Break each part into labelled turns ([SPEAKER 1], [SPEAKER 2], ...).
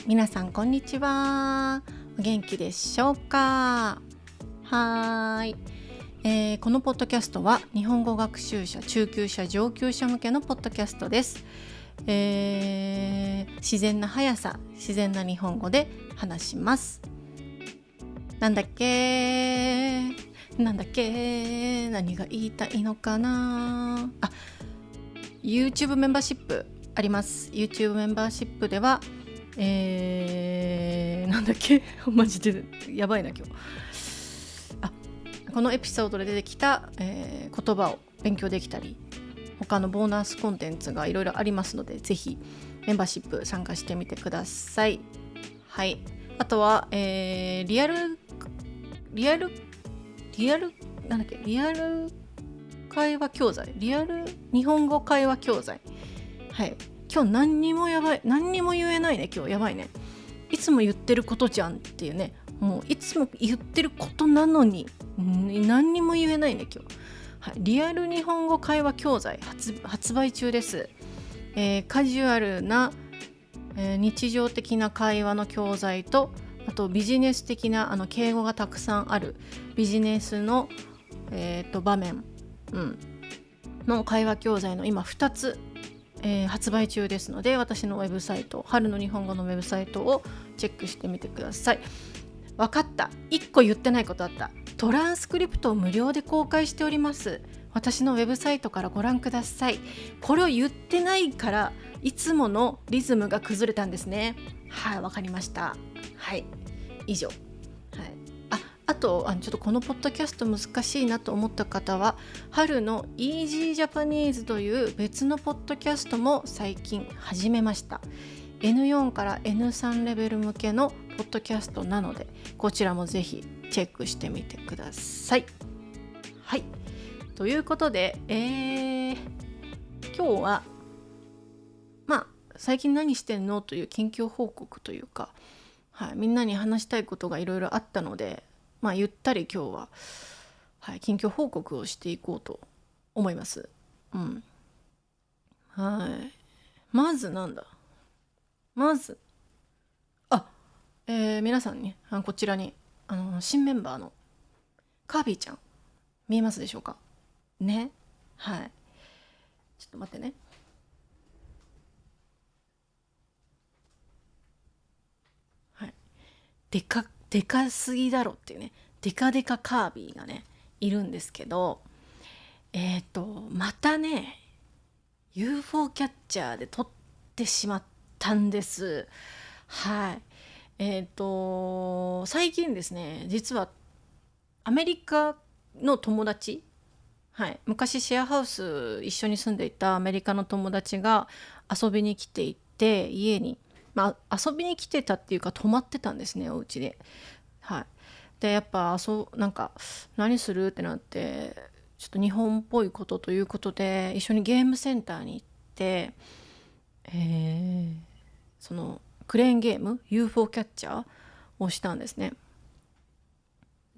[SPEAKER 1] 皆さんこんにちは。お元気でしょうか？はーい、このポッドキャストは日本語学習者、中級者、上級者向けのポッドキャストです。自然な速さ、自然な日本語で話します。なんだっけ何が言いたいのかな。YouTube メンバーシップあります。 YouTube メンバーシップではなんだっけマジでやばいな今日。このエピソードで出てきた、言葉を勉強できたり、他のボーナスコンテンツがいろいろありますので、ぜひメンバーシップ参加してみてください。はい。あとは、リアル会話教材、リアル日本語会話教材。はい。今日何にも言えないね。今日やばいね。いつも言ってることじゃんっていうね。もういつも言ってることなのに何にも言えないね今日。はい、リアル日本語会話教材発売中です。カジュアルな、日常的な会話の教材と、あとビジネス的な敬語がたくさんあるビジネスの、場面、の会話教材の今2つ、発売中ですので、私のウェブサイト、春の日本語のウェブサイトをチェックしてみてください。わかった。1個言ってないことあった。トランスクリプトを無料で公開しております。私のウェブサイトからご覧ください。これを言ってないからいつものリズムが崩れたんですね。はい、わかりました。はい、以上。はい、あとちょっとこのポッドキャスト難しいなと思った方は、春の Easy Japanese という別のポッドキャストも最近始めました。N4 から N3 レベル向けのポッドキャストなので、こちらもぜひチェックしてみてください。はい、ということで、今日は最近何してんのという近況報告というか、みんなに話したいことがいろいろあったので、ゆったり今日は、近況報告をしていこうと思います。まず皆さんにこちらに新メンバーのカービーちゃん見えますでしょうかね。はい、ちょっと待ってね。はい、でかすぎだろっていうね、でかカービーがねいるんですけど、またね UFO キャッチャーで撮ってしまったんです。はい。最近ですね、実はアメリカの友達、昔シェアハウス一緒に住んでいたアメリカの友達が遊びに来ていて、家に、遊びに来てたっていうか泊まってたんですね、お家で。でやっぱなんか何するってなって、ちょっと日本っぽいことということで一緒にゲームセンターに行って、そのクレーンゲーム UFO キャッチャーをしたんですね。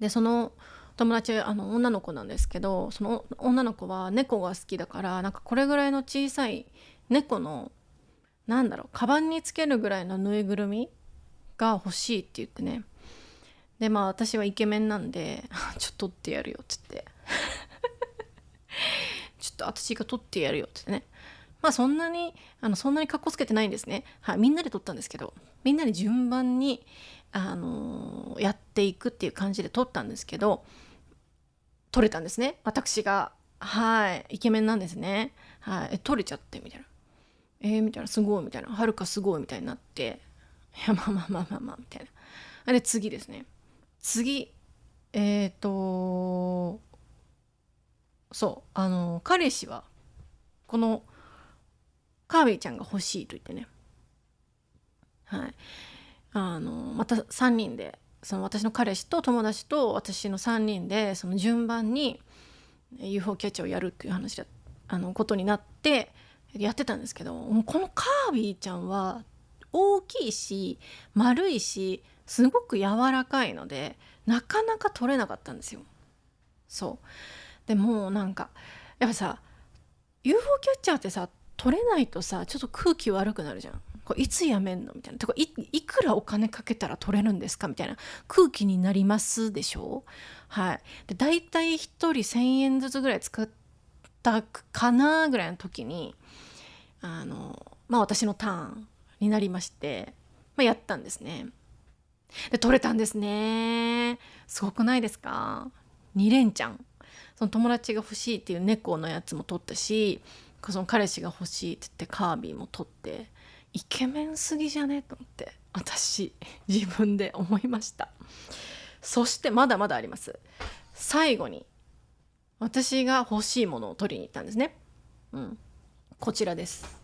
[SPEAKER 1] でその友達女の子なんですけど、その女の子は猫が好きだから、なんかこれぐらいの小さい猫のカバンにつけるぐらいのぬいぐるみが欲しいって言ってね。で私はイケメンなんでちょっと取ってやるよって言ってちょっと私が取ってやるよって言ってね。そんなにかっこつけてないんですね。みんなで撮ったんですけど、みんなで順番にやっていくっていう感じで撮ったんですけど、撮れたんですね、私が。イケメンなんですね。撮れちゃってみたいな、みたいな、すごいみたいな、はるかすごいみたいになって、いやまあみたいな。で次ですね。彼氏はこのカービーちゃんが欲しいと言ってね。また3人で、その私の彼氏と友達と私の3人でその順番に UFO キャッチャーをやるっていう話でことになってやってたんですけど、このカービーちゃんは大きいし丸いしすごく柔らかいので、なかなか取れなかったんですよ。でもやっぱさ UFO キャッチャーってさ、取れないとさちょっと空気悪くなるじゃん。これいつやめんのみたいな。てか いくらお金かけたら取れるんですかみたいな空気になりますでしょ。はい。で大体1人1,000円ずつぐらい使ったかなぐらいの時に私のターンになりまして、やったんですね。で取れたんですね。すごくないですか。2連チャン。その友達が欲しいっていう猫のやつも取ったし、その彼氏が欲しいって言ってカービィも取って、イケメンすぎじゃねと思って私自分で思いました。そしてまだまだあります。最後に私が欲しいものを取りに行ったんですね。こちらです。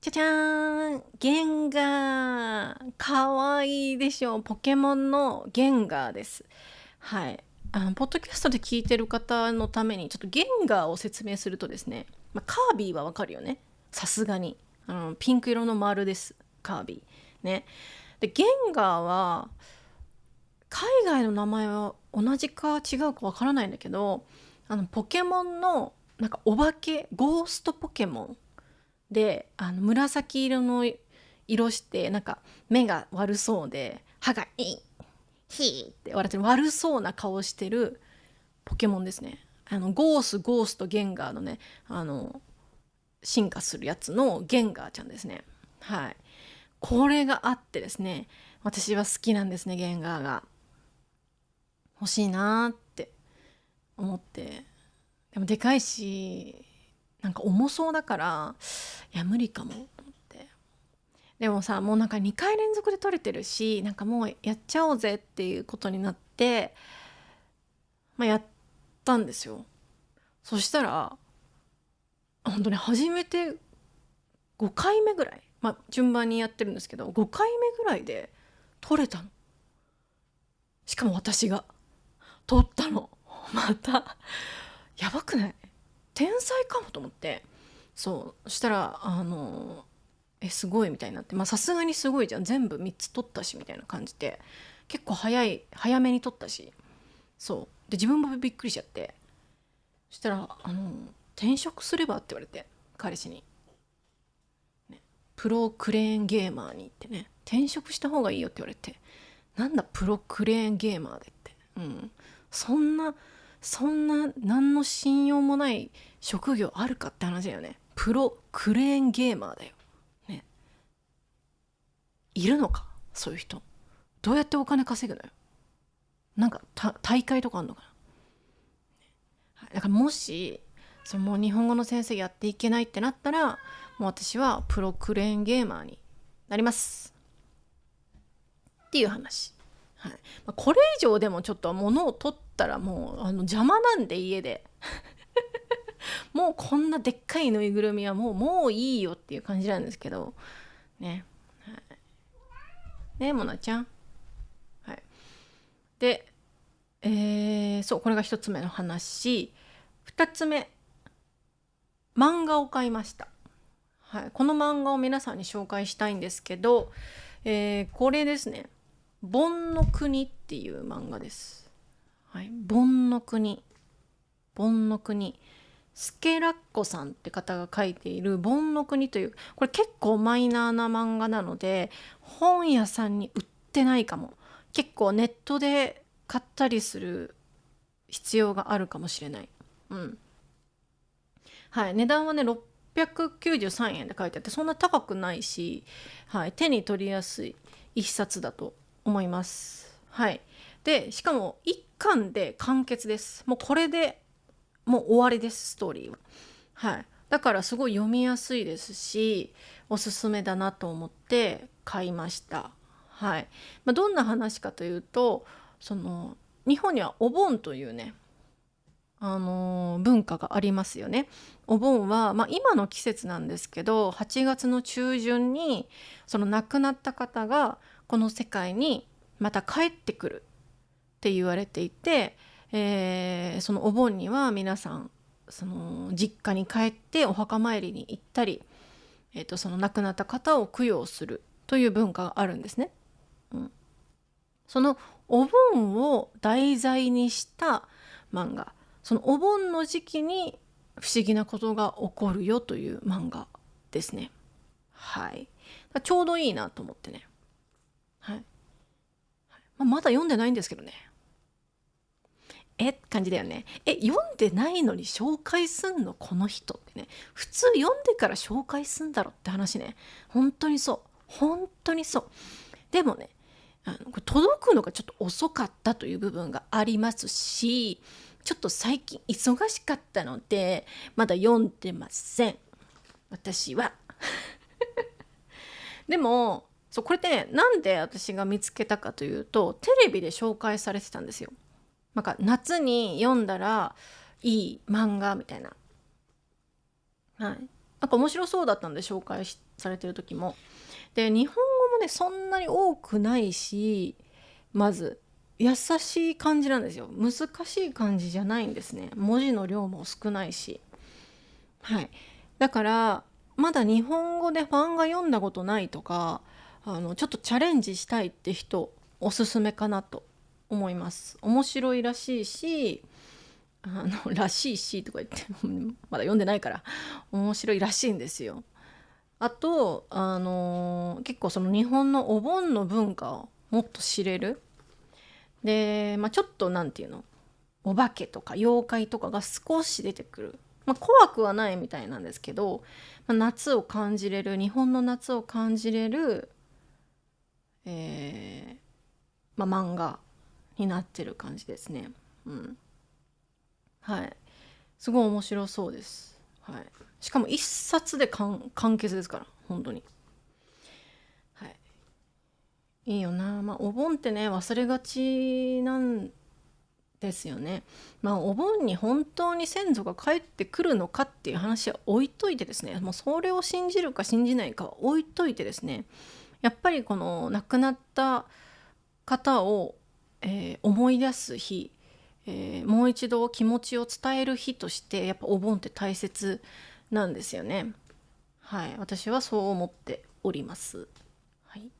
[SPEAKER 1] じゃじゃーん、ゲンガー。かわいいでしょ。ポケモンのゲンガーです。はい。ポッドキャストで聞いてる方のためにちょっとゲンガーを説明するとですね、カービィはわかるよね。さすがにピンク色の丸です、カービィね。でゲンガーは海外の名前は同じか違うかわからないんだけど、ポケモンのなんかお化けゴーストポケモンで、紫色の色して、なんか目が悪そうで歯がヒーって笑ってる悪そうな顔してるポケモンですね。ゴーストゲンガーのね、進化するやつのゲンガーちゃんですね。はい。これがあってですね、私は好きなんですね、ゲンガーが。欲しいなーって思って。でもでかいし、なんか重そうだから、いや無理かもと思って。でもさ、もうなんか2回連続で取れてるし、なんかもうやっちゃおうぜっていうことになって、やったんですよ。そしたら本当に初めて5回目ぐらい、順番にやってるんですけど、5回目ぐらいで取れたの。しかも私が取ったの。またやばくない？天才かもと思って。そしたらすごいみたいになって、さすがにすごいじゃん、全部3つ取ったしみたいな感じで、結構早めに取ったし、そうで自分もびっくりしちゃって。そしたら転職すればって言われて、彼氏に、プロクレーンゲーマーに行ってね、転職した方がいいよって言われて、なんだプロクレーンゲーマーでって、そんな何の信用もない職業あるかって話だよね。プロクレーンゲーマーだよ、ね、いるのかそういう人。どうやってお金稼ぐのよ。なんか大会とかあんのかな。だからもしもう日本語の先生やっていけないってなったら、もう私はプロクレーンゲーマーになりますっていう話。はい。これ以上でもちょっと物を取ったらもう邪魔なんで、家でもうこんなでっかいぬいぐるみはもういいよっていう感じなんですけどね。はい、ね、もなちゃん。はい。でこれが一つ目の話。二つ目、漫画を買いました。はい、この漫画を皆さんに紹介したいんですけど、これですね、盆の国っていう漫画です。はい、盆の国スケラッコさんって方が書いている盆の国という、これ結構マイナーな漫画なので本屋さんに売ってないかも。結構ネットで買ったりする必要があるかもしれない。はい、値段はね693円で書いてあって、そんな高くないし、はい、手に取りやすい一冊だと思います。はい。でしかも1巻で完結です。もうこれでもう終わりです、ストーリーは。はい。だからすごい読みやすいですし、おすすめだなと思って買いました。はい。どんな話かというと、日本にはお盆というね、文化がありますよね。お盆は、今の季節なんですけど、8月の中旬にその亡くなった方がこの世界にまた帰ってくるって言われていて、そのお盆には皆さんその実家に帰ってお墓参りに行ったり、その亡くなった方を供養するという文化があるんですね。そのお盆を題材にした漫画。そのお盆の時期に不思議なことが起こるよという漫画ですね。はい。ちょうどいいなと思ってね。はい。まだ読んでないんですけどね。って感じだよね。読んでないのに紹介すんのこの人ってね。普通読んでから紹介すんだろって話ね。本当にそう。本当にそう。でもね、これ届くのがちょっと遅かったという部分がありますし、ちょっと最近忙しかったので、まだ読んでません。私は。でも、そう、これってね、なんで私が見つけたかというと、テレビで紹介されてたんですよ。なんか夏に読んだらいい漫画みたいな。はい。なんか面白そうだったんで紹介されてる時も。で、日本語もね、そんなに多くないし、まず、優しい感じなんですよ。難しい感じじゃないんですね。文字の量も少ないし。はい。だから、まだ日本語で漫画読んだことないとか、ちょっとチャレンジしたいって人、おすすめかなと思います。面白いらしいし、らしいしとか言ってまだ読んでないから面白いらしいんですよ。あと、結構その日本のお盆の文化をもっと知れる。で、ちょっとなんていうの、お化けとか妖怪とかが少し出てくる。怖くはないみたいなんですけど、夏を感じれる、日本の夏を感じれる、漫画になってる感じですね。うん。はい。すごい面白そうです。はい。しかも一冊で完結ですから、本当に。はい。いいよな。お盆ってね、忘れがちなんですよね。お盆に本当に先祖が帰ってくるのかっていう話は置いといてですね、もうそれを信じるか信じないかは置いといてですね、やっぱりこの亡くなった方を、思い出す日、もう一度気持ちを伝える日としてやっぱお盆って大切なんですよね。はい、私はそう思っております。はい。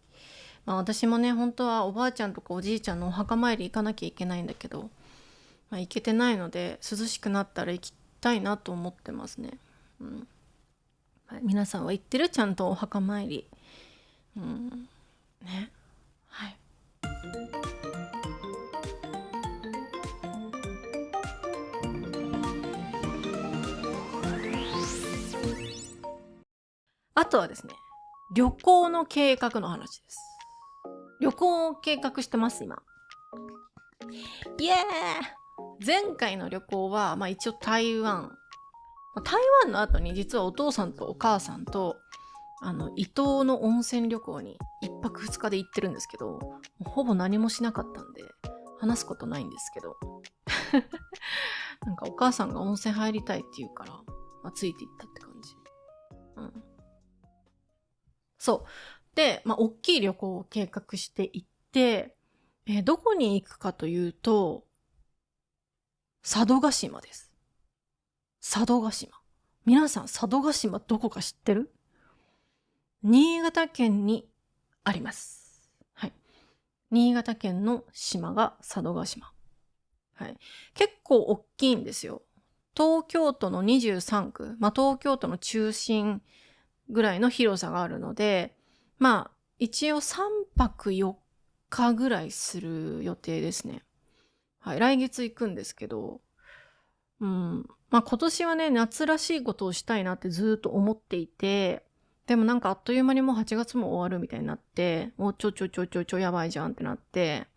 [SPEAKER 1] 私もね、本当はおばあちゃんとかおじいちゃんのお墓参り行かなきゃいけないんだけど、行けてないので涼しくなったら行きたいなと思ってますね。うん。はい、皆さんは行ってる？ちゃんとお墓参り。うん。ね。はい。あとはですね、旅行の計画の話です。旅行を計画してます、今。イエーイ！前回の旅行は、一応台湾。台湾の後に実はお父さんとお母さんと、伊東の温泉旅行に1泊2日で行ってるんですけど、ほぼ何もしなかったんで、話すことないんですけど。なんかお母さんが温泉入りたいって言うから、ついて行ったって感じ。うん。そう。で、大きい旅行を計画して行って、どこに行くかというと、佐渡島です。佐渡島。皆さん、佐渡島どこか知ってる？新潟県にあります。はい。新潟県の島が佐渡島。はい。結構大きいんですよ。東京都の23区、東京都の中心ぐらいの広さがあるので、一応3泊4日ぐらいする予定ですね。はい。来月行くんですけど、うん。今年はね、夏らしいことをしたいなってずっと思っていて、でもなんかあっという間にもう8月も終わるみたいになって、もうちょやばいじゃんってなって、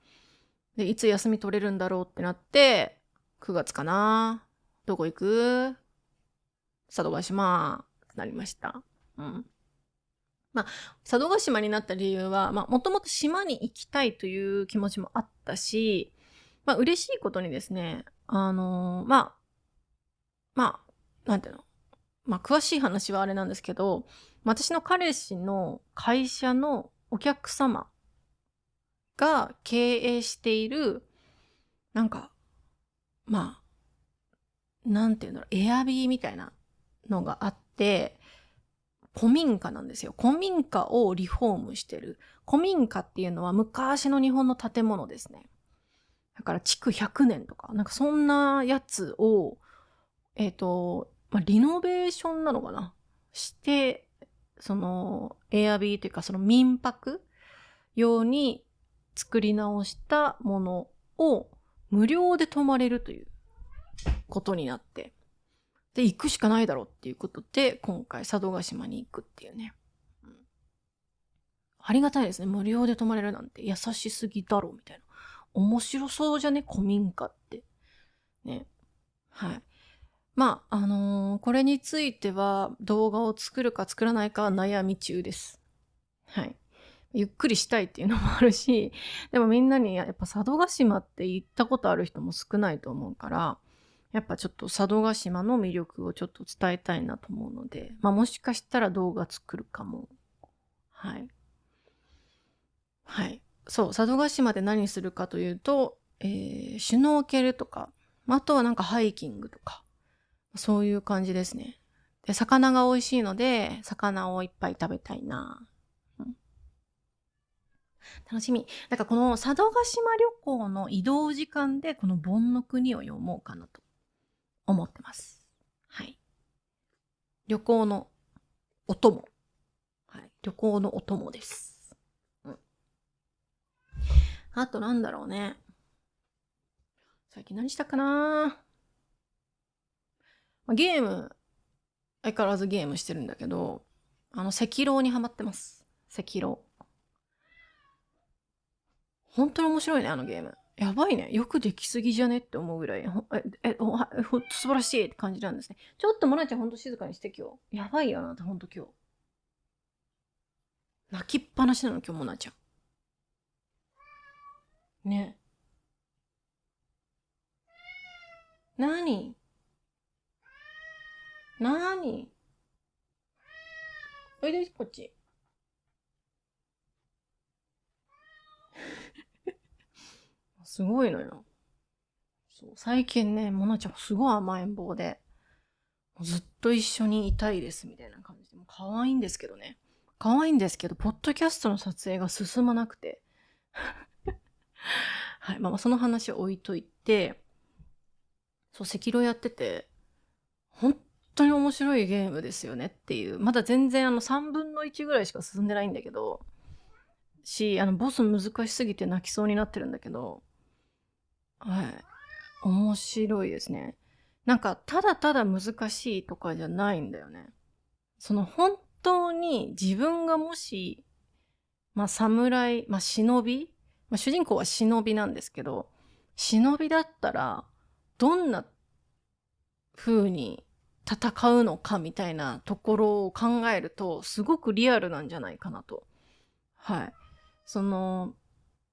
[SPEAKER 1] で、いつ休み取れるんだろうってなって、9月かな。どこ行く？佐渡島ってなりました。うん。佐渡島になった理由は、もともと島に行きたいという気持ちもあったし、嬉しいことにですね、なんていうの、詳しい話はあれなんですけど、私の彼氏の会社のお客様が経営している、なんか、なんていうんだろう、エアビーみたいなのがあって、古民家なんですよ。古民家をリフォームしてる。古民家っていうのは昔の日本の建物ですね。だから築100年とか、なんかそんなやつを、リノベーションなのかなして、そのエアビーというかその民泊用に作り直したものを無料で泊まれるということになって、で行くしかないだろうっていうことで今回佐渡島に行くっていうね、ありがたいですね。無料で泊まれるなんて優しすぎだろみたいな。面白そうじゃね、古民家ってね。はい。これについては動画を作るか作らないかは悩み中です。はい。ゆっくりしたいっていうのもあるし、でもみんなにやっぱ佐渡島って行ったことある人も少ないと思うから、やっぱちょっと佐渡島の魅力をちょっと伝えたいなと思うので、もしかしたら動画作るかも。はい。はい。そう、佐渡島で何するかというと、シュノーケルとか、あとはなんかハイキングとか、そういう感じですね。で、魚が美味しいので、魚をいっぱい食べたいな。楽しみ。なんかこの佐渡島旅行の移動時間でこの盆の国を読もうかなと思ってます。はい。旅行のお供。はい。旅行のお供です。あとなんだろうね。最近何したかな。ゲーム、相変わらずゲームしてるんだけど、赤狼にハマってます。赤狼。本当に面白いね、あのゲーム。やばいね。よくできすぎじゃねって思うぐらい、ほんと素晴らしいって感じなんですね。ちょっとモナちゃんほんと静かにして今日。やばいよな、ほんと今日。泣きっぱなしなの今日モナちゃん。ね。なにおいでこっち。すごいのよ。そう最近ね、モナちゃんすごい甘えん坊で、ずっと一緒にいたいですみたいな感じで、もう可愛いんですけどね。可愛いんですけど、ポッドキャストの撮影が進まなくて。はい、その話は置いといて、そう、赤狼やってて、本当に面白いゲームですよねっていう。まだ全然3分の1ぐらいしか進んでないんだけど、ボス難しすぎて泣きそうになってるんだけど、はい。面白いですね。なんか、ただただ難しいとかじゃないんだよね。その本当に自分がもし、侍、忍び、主人公は忍びなんですけど、忍びだったら、どんな風に戦うのかみたいなところを考えると、すごくリアルなんじゃないかなと。はい。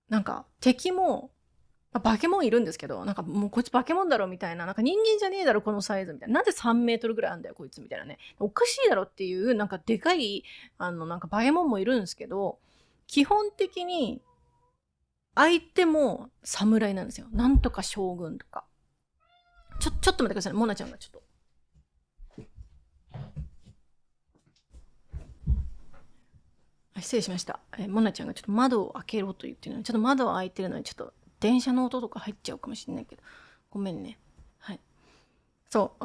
[SPEAKER 1] なんか敵も、バケモンいるんですけど、なんかもうこいつバケモンだろみたいな、なんか人間じゃねえだろこのサイズみたいな。なんで3メートルぐらいあんだよこいつみたいなね。おかしいだろっていう、なんかでかい、なんかバケモンもいるんですけど、基本的に相手も侍なんですよ。なんとか将軍とか。ちょっと待ってください。モナちゃんがちょっと。失礼しました。モナちゃんがちょっと窓を開けろと言ってるので、ちょっと窓が開いてるのにちょっと電車の音とか入っちゃうかもしれないけど、ごめんね。はい。そう、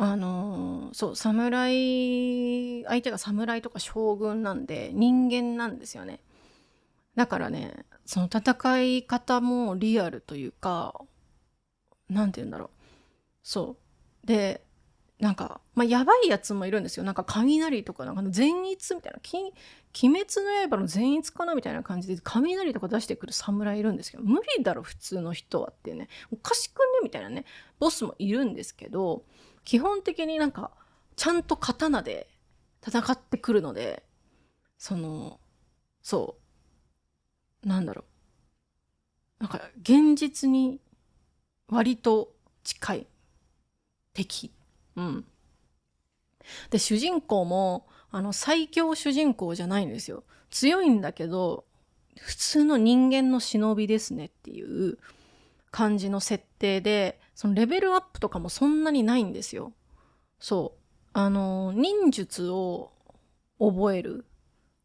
[SPEAKER 1] そう、相手が侍とか将軍なんで、人間なんですよね。だからね、その戦い方もリアルというか、なんて言うんだろう。そう。で、なんか、やばいやつもいるんですよ。なんか雷とか、なんか善逸みたいな、鬼滅の刃の善逸かなみたいな感じで、雷とか出してくる侍いるんですけど、無理だろ、普通の人はっていうね。おかしくねみたいなね、ボスもいるんですけど、基本的になんか、ちゃんと刀で戦ってくるので、そう、なんだろう。なんか、現実に割と近い敵。うん。で、主人公も、最強主人公じゃないんですよ。強いんだけど、普通の人間の忍びですねっていう感じの設定で、そのレベルアップとかもそんなにないんですよ。そう。忍術を覚える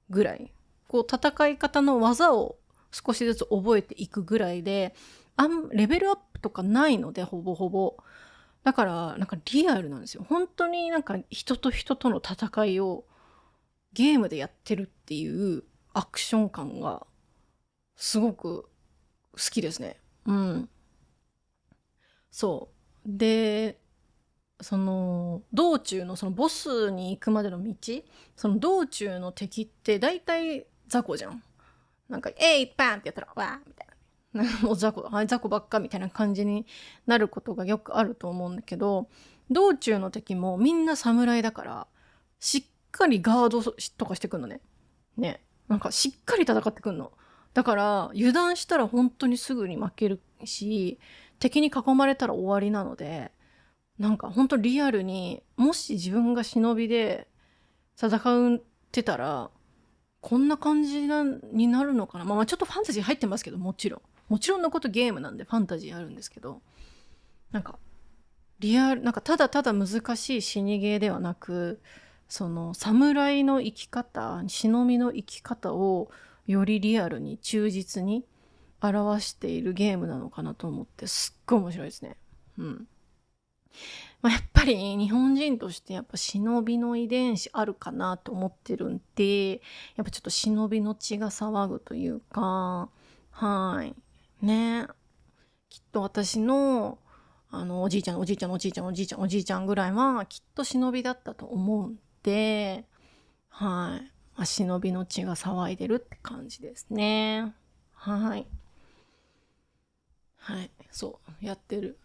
[SPEAKER 1] ぐらい。こう、戦い方の技を少しずつ覚えていくぐらいで、レベルアップとかないので、ほぼほぼ。だからなんかリアルなんですよ。本当になんか人と人との戦いをゲームでやってるっていうアクション感がすごく好きですね。うん。そう。で、その道中のそのボスに行くまでの道、その道中の敵って大体雑魚じゃん。なんか、えいパンってやったら、わーみたいな。もう雑魚、はい、雑魚ばっかみたいな感じになることがよくあると思うんだけど、道中の敵もみんな侍だから、しっかりガードとかしてくんのね。ね。なんかしっかり戦ってくんの。だから、油断したら本当にすぐに負けるし、敵に囲まれたら終わりなので、なんか本当リアルに、もし自分が忍びで戦ってたら、こんな感じになるのかな。まあちょっとファンタジー入ってますけど、もちろん。もちろんのことゲームなんでファンタジーあるんですけど、なんか、リアル、なんかただただ難しい死にゲーではなく、その侍の生き方、忍びの生き方をよりリアルに忠実に表しているゲームなのかなと思って、すっごい面白いですね。うん。まあ、やっぱり日本人としてやっぱ忍びの遺伝子あるかなと思ってるんで、やっぱちょっと忍びの血が騒ぐというか、はい。ね。きっと私の、おじいちゃん、おじいちゃん、おじいちゃん、おじいちゃん、おじいちゃんぐらいはきっと忍びだったと思うんで、はい。まあ、忍びの血が騒いでるって感じですね。はい。はい。そう。やってる。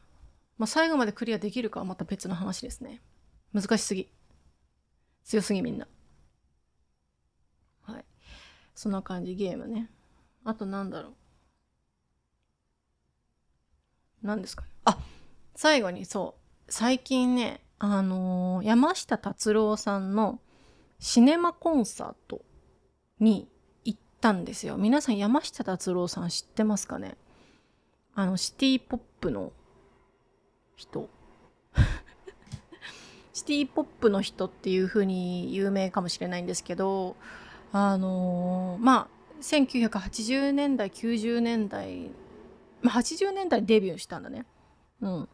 [SPEAKER 1] まあ、最後までクリアできるかはまた別の話ですね。難しすぎ。強すぎみんな。はい。そんな感じゲームね。あとなんだろう。何ですかね。あ、最後にそう。最近ね、山下達郎さんのシネマコンサートに行ったんですよ。皆さん山下達郎さん知ってますかね？シティポップの人。シティポップの人っていう風に有名かもしれないんですけど、まあ、1980年代、90年代、まあ、80年代デビューしたんだね。うん。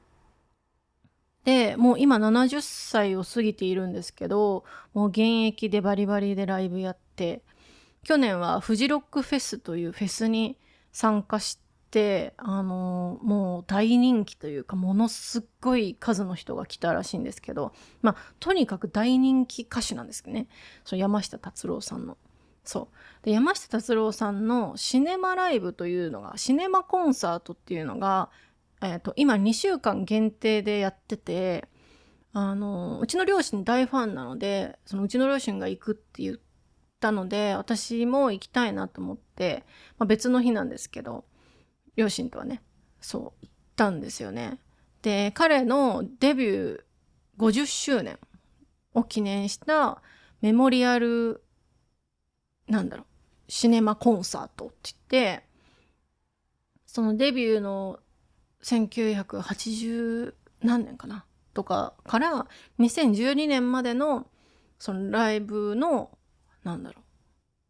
[SPEAKER 1] で、もう今70歳を過ぎているんですけど、もう現役でバリバリでライブやって、去年はフジロックフェスというフェスに参加して、もう大人気というか、ものすっごい数の人が来たらしいんですけど、まあ、とにかく大人気歌手なんですけどね。その山下達郎さんの。そう。で、山下達郎さんのシネマライブというのが、シネマコンサートっていうのが、今2週間限定でやってて、うちの両親大ファンなので、そのうちの両親が行くって言ったので、私も行きたいなと思って、まあ、別の日なんですけど、両親とはね、そう、行ったんですよね。で、彼のデビュー50周年を記念したメモリアル、なんだろう、シネマコンサートって言って、そのデビューの1980何年かなとかから2012年までのそのライブのなんだろう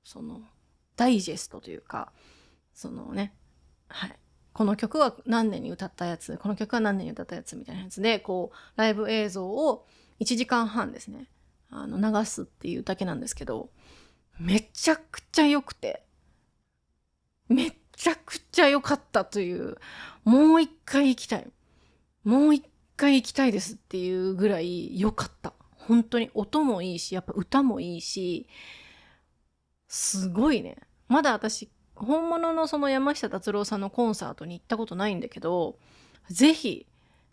[SPEAKER 1] そのダイジェストというかそのね、はい、この曲は何年に歌ったやつ、この曲は何年に歌ったやつみたいなやつでこうライブ映像を1時間半ですね流すっていうだけなんですけど、めちゃくちゃ良くてめちゃくちゃ良かったという、もう一回行きたい。もう一回行きたいですっていうぐらい良かった。本当に音もいいし、やっぱ歌もいいし、すごいね。まだ私、本物のその山下達郎さんのコンサートに行ったことないんだけど、ぜひ、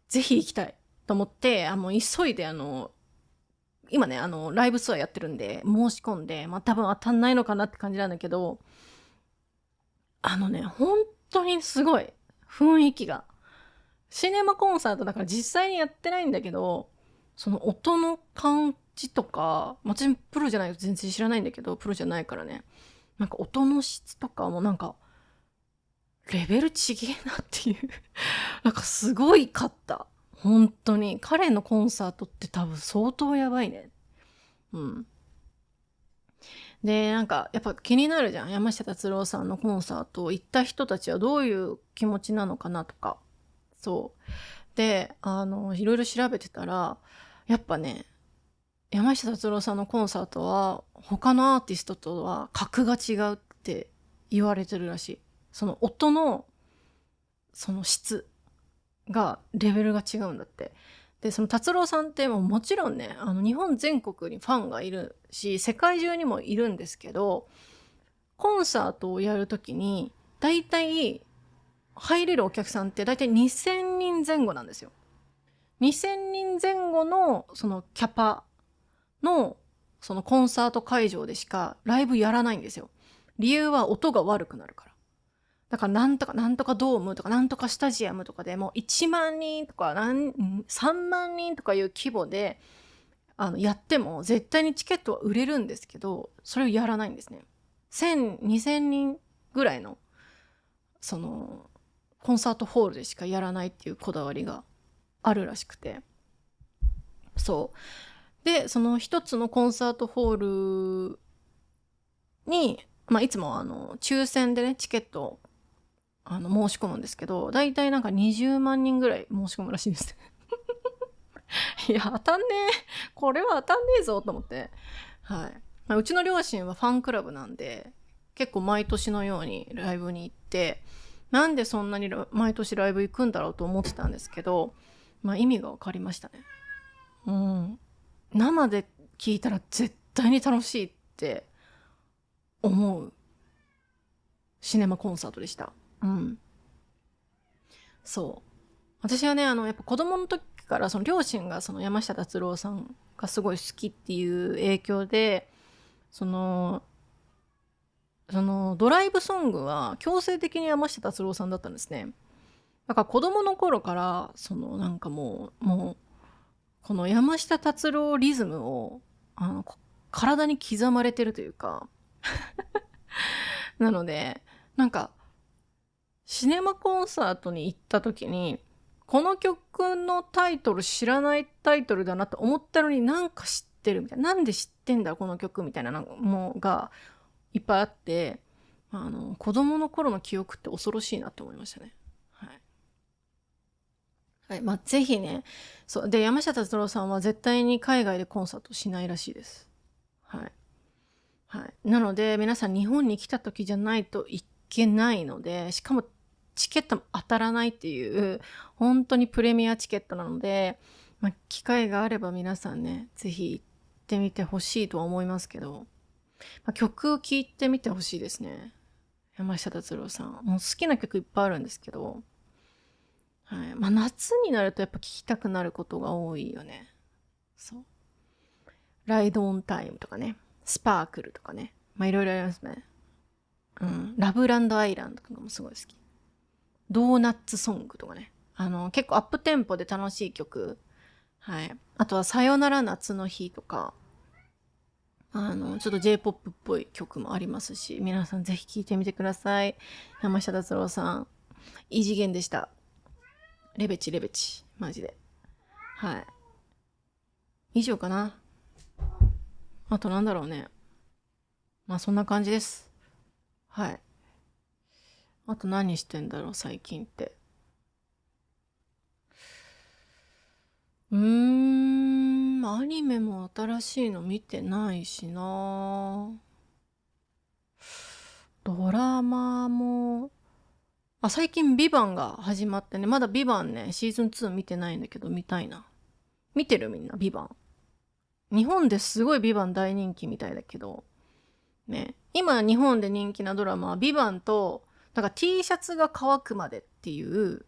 [SPEAKER 1] ぜひ行きたいと思って、もう急いで今ね、ライブツアーやってるんで、申し込んで、まあ多分当たんないのかなって感じなんだけど、本当にすごい雰囲気が。シネマコンサートだから実際にやってないんだけど、その音の感じとか、私プロじゃないと全然知らないんだけど、プロじゃないからね。なんか音の質とかもなんか、レベルちげえなっていうなんかすごいかった。本当に。彼のコンサートって多分相当やばいね。うん。で、なんか、やっぱ気になるじゃん。山下達郎さんのコンサート行った人たちはどういう気持ちなのかなとか。そう。でいろいろ調べてたら、やっぱね、山下達郎さんのコンサートは他のアーティストとは格が違うって言われてるらしい。その音のその質がレベルが違うんだって。でその達郎さんってもちろんね、日本全国にファンがいるし世界中にもいるんですけど、コンサートをやるときにだいたい入れるお客さんってだいたい2000人前後なんですよ。2000人前後のそのキャパのそのコンサート会場でしかライブやらないんですよ。理由は音が悪くなるから。だからなんとかなんとかドームとかなんとかスタジアムとかでもう1万人とか3万人とかいう規模でやっても絶対にチケットは売れるんですけど、それをやらないんですね。1000、2000人ぐらいのそのコンサートホールでしかやらないっていうこだわりがあるらしくて、そうでその一つのコンサートホールに、いつも抽選でねチケットを申し込むんですけど、だいたいなんか20万人ぐらい申し込むらしいですいや当たんねえ、これは当たんねえぞと思って、はい、うちの両親はファンクラブなんで結構毎年のようにライブに行って、なんでそんなに毎年ライブ行くんだろうと思ってたんですけど、意味が分かりましたね。生で聴いたら絶対に楽しいって思うシネマコンサートでした。そう私はねやっぱ子供の時からその両親がその山下達郎さんがすごい好きっていう影響で、そのドライブソングは強制的に山下達郎さんだったんですね。だから子供の頃からなんかもうこの山下達郎リズムを体に刻まれてるというかなのでなんかシネマコンサートに行った時にこの曲のタイトル知らないタイトルだなと思ったのになんか知ってるみたいな、なんで知ってんだこの曲みたいなのがいっぱいあって、子供の頃の記憶って恐ろしいなって思いましたね。はい、ぜひね、そうで山下達郎さんは絶対に海外でコンサートしないらしいです。なので皆さん日本に来た時じゃないといけないので、しかもチケットも当たらないっていう本当にプレミアチケットなので、機会があれば皆さんねぜひ行ってみてほしいとは思いますけど、曲を聴いてみてほしいですね。山下達郎さんもう好きな曲いっぱいあるんですけど、夏になるとやっぱ聴きたくなることが多いよね。そうライドオンタイムとかね、スパークルとかね、いろいろありますね。ラブランドアイランドとかもすごい好き。ドーナツソングとかね、結構アップテンポで楽しい曲、あとはさよなら夏の日とかちょっと J-POP っぽい曲もありますし、皆さんぜひ聴いてみてください。山下達郎さん異次元でした。レベチマジで。以上かな。あとなんだろうね、そんな感じです。あと何してんだろう最近って。アニメも新しいの見てないしな。ドラマも最近ビバンが始まってね、まだビバンねシーズン2見てないんだけど見たいな。見てるみんなビバン。日本ですごいビバン大人気みたいだけどね、今日本で人気なドラマはビバンとなんか T シャツが乾くまでっていう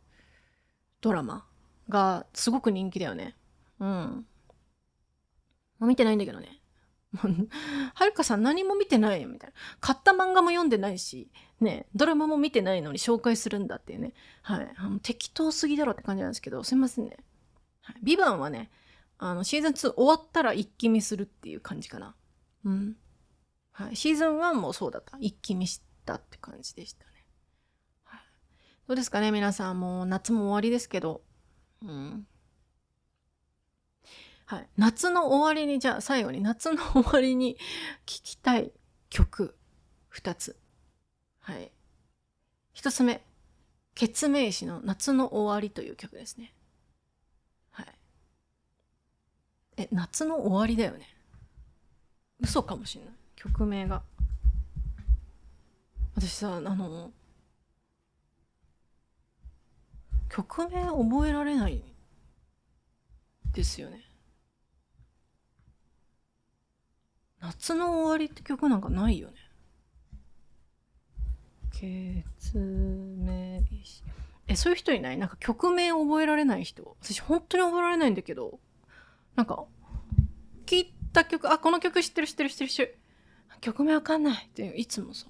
[SPEAKER 1] ドラマがすごく人気だよね。もう見てないんだけどね。はるかさん何も見てないよみたいな。買った漫画も読んでないしね、ドラマも見てないのに紹介するんだっていうね。適当すぎだろって感じなんですけど、すいませんね。ビバンはねシーズン2終わったら一気見するっていう感じかな。シーズン1もそうだった。一気見したって感じでしたね。どうですかね皆さん、もう夏も終わりですけど、夏の終わりに、じゃあ最後に夏の終わりに聴きたい曲2つ。1つ目、ケツメイシの夏の終わりという曲ですね。夏の終わりだよね。嘘かもしんない、曲名が。私さ、曲名覚えられないですよね。夏の終わりって曲なんかないよね。ケツメイシ、そういう人いない？なんか曲名覚えられない人。私本当に覚えられないんだけど、なんか聞いた曲、この曲知ってる、曲名わかんないっていつもさ。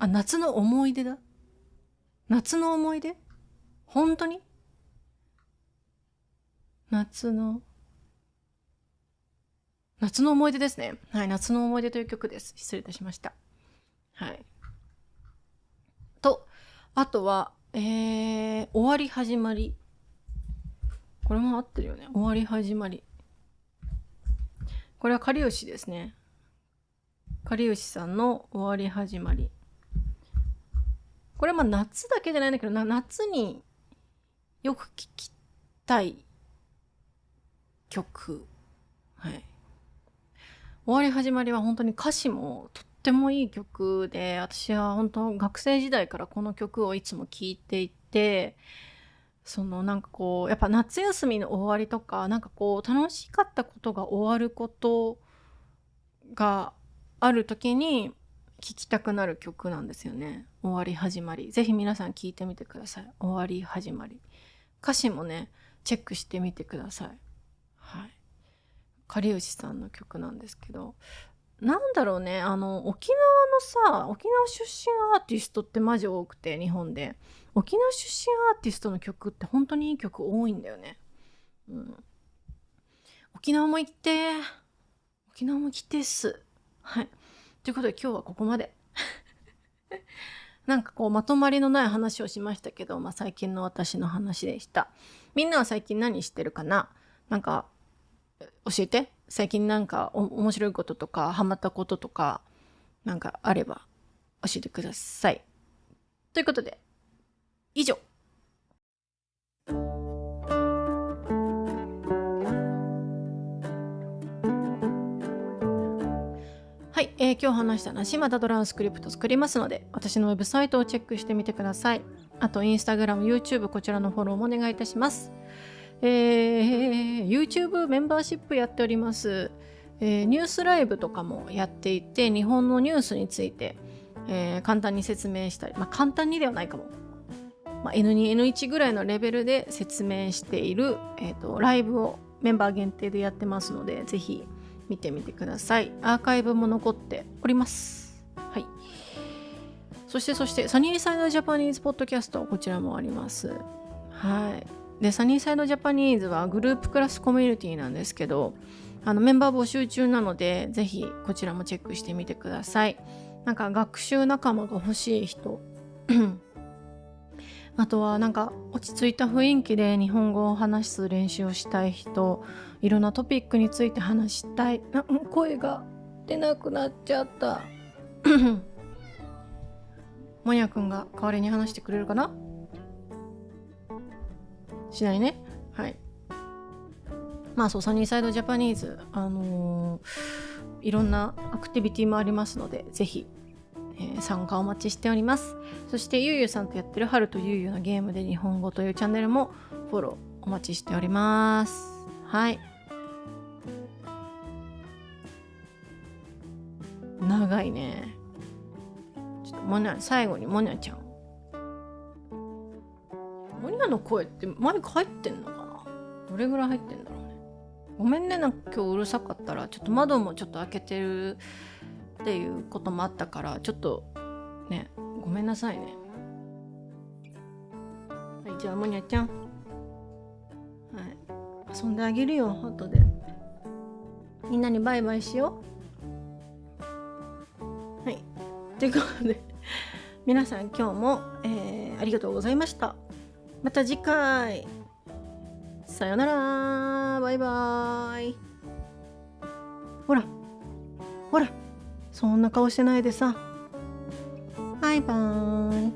[SPEAKER 1] 夏の思い出だ。夏の思い出？本当に？夏の思い出ですね。はい、夏の思い出という曲です。失礼いたしました。はい。と、あとは、終わり始まり。これも合ってるよね。終わり始まり。これはかりゆしですね。かりゆしさんの終わり始まり。これは夏だけじゃないんだけど、夏によく聴きたい曲。はい。終わり始まりは本当に歌詞もとってもいい曲で、私は本当学生時代からこの曲をいつも聴いていて、なんかこうやっぱ夏休みの終わりとか、なんかこう楽しかったことが終わることがある時に聴きたくなる曲なんですよね。終わり始まり。ぜひ皆さん聴いてみてください。終わり始まり。歌詞もねチェックしてみてください。はい。かりゆしさんの曲なんですけど、なんだろうね、沖縄のさ、沖縄出身アーティストってマジ多くて、日本で沖縄出身アーティストの曲って本当にいい曲多いんだよね。沖縄も行ってっす。はい。ということで今日はここまで。なんかこうまとまりのない話をしましたけど、最近の私の話でした。みんなは最近何してるかな？なんか教えて。最近なんか面白いこととかハマったこととかなんかあれば教えてください。ということで以上。はい、今日話した話またドランスクリプト作りますので、私のウェブサイトをチェックしてみてください。あとインスタグラム、YouTube こちらのフォローもお願いいたします。YouTube メンバーシップやっております。ニュースライブとかもやっていて、日本のニュースについて、簡単に説明したり、簡単にではないかも、N2、N1 ぐらいのレベルで説明している、ライブをメンバー限定でやってますので、ぜひ見てみてください。アーカイブも残っております。はい。そしてサニーサイドジャパニーズポッドキャスト、こちらもあります。はい。でサニーサイドジャパニーズはグループクラスコミュニティなんですけど、メンバー募集中なので、ぜひこちらもチェックしてみてください。なんか学習仲間が欲しい人あとはなんか落ち着いた雰囲気で日本語を話す練習をしたい人、いろんなトピックについて話したい。声が出なくなっちゃったもにゃくんが代わりに話してくれるかな？しないね。はい。サニーサイドジャパニーズ、いろんなアクティビティもありますので、ぜひ、参加お待ちしております。そしてゆうゆうさんとやってる春とゆうゆうのゲームで日本語というチャンネルもフォローお待ちしております。はい。長いね。ちょっと最後にもにゃちゃん。もにゃの声ってマイク入ってんのかな？どれぐらい入ってんだろうね。ごめんね、なんか今日うるさかったら、ちょっと窓もちょっと開けてるっていうこともあったから、ちょっとね、ごめんなさいね。はい、じゃあもにゃちゃん、はい、遊んであげるよ、後で。みんなにバイバイしよう。はい、ということで皆さん今日も、ありがとうございました。また次回。さよなら、バイバーイ。ほらそんな顔してないでさ。バイバーイ。